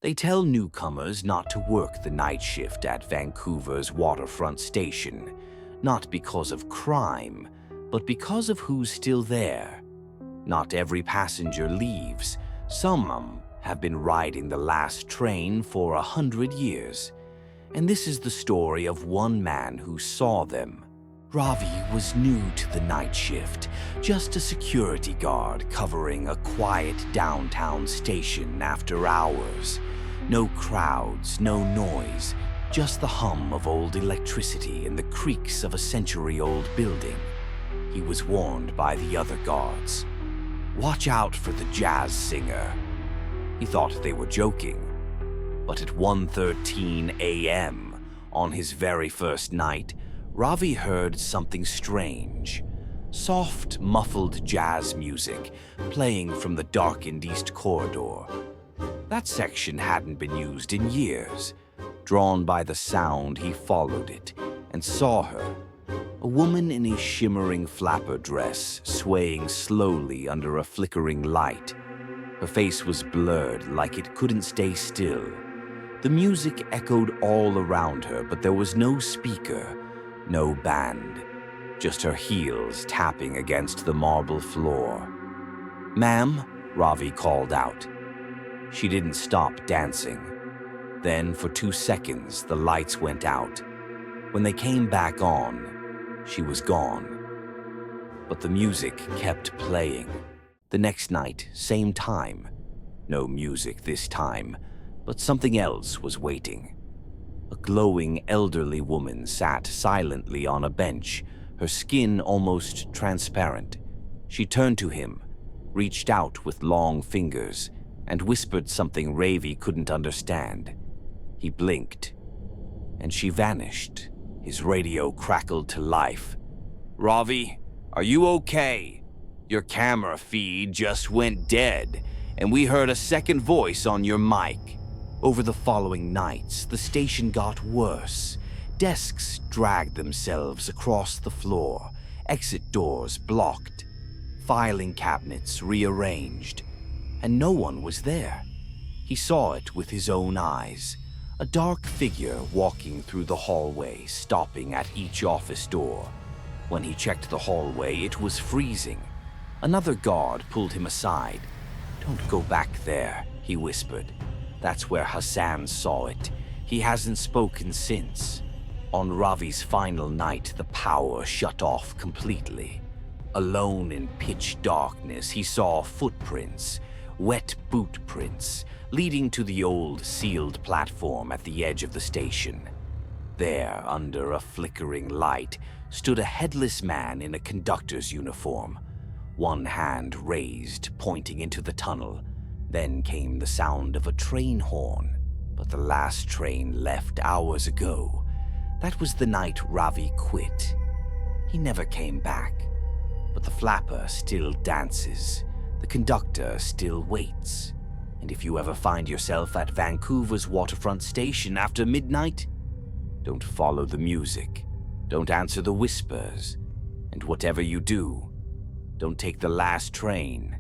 They tell newcomers not to work the night shift at Vancouver's Waterfront Station, not because of crime, but because of who's still there. Not every passenger leaves. Some have been riding the last train for 100 years. And this is the story of one man who saw them. Ravi was new to the night shift, just a security guard covering a quiet downtown station after hours. No crowds, no noise, just the hum of old electricity and the creaks of a century-old building. He was warned by the other guards. Watch out for the jazz singer. He thought they were joking. But at 1:13 a.m., on his very first night, Ravi heard something strange. Soft, muffled jazz music playing from the darkened east corridor. That section hadn't been used in years. Drawn by the sound, he followed it and saw her. A woman in a shimmering flapper dress, swaying slowly under a flickering light. Her face was blurred, like it couldn't stay still. The music echoed all around her, but there was no speaker, no band. Just her heels tapping against the marble floor. "Ma'am," Ravi called out. She didn't stop dancing. Then, for 2 seconds, the lights went out. When they came back on, she was gone. But the music kept playing. The next night, same time. No music this time, but something else was waiting. A glowing elderly woman sat silently on a bench, her skin almost transparent. She turned to him, reached out with long fingers, and whispered something Ravi couldn't understand. He blinked, and she vanished. His radio crackled to life. "Ravi, are you okay? Your camera feed just went dead, and we heard a second voice on your mic." Over the following nights, the station got worse. Desks dragged themselves across the floor, exit doors blocked, filing cabinets rearranged, and no one was there. He saw it with his own eyes. A dark figure walking through the hallway, stopping at each office door. When he checked the hallway, it was freezing. Another guard pulled him aside. "Don't go back there," he whispered. "That's where Hassan saw it. He hasn't spoken since." On Ravi's final night, the power shut off completely. Alone in pitch darkness, he saw footprints, wet boot prints, leading to the old sealed platform at the edge of the station. There, under a flickering light, stood a headless man in a conductor's uniform. One hand raised, pointing into the tunnel. Then came the sound of a train horn. But the last train left hours ago. That was the night Ravi quit. He never came back. But the flapper still dances. The conductor still waits. And if you ever find yourself at Vancouver's Waterfront Station after midnight, don't follow the music. Don't answer the whispers. And whatever you do, don't take the last train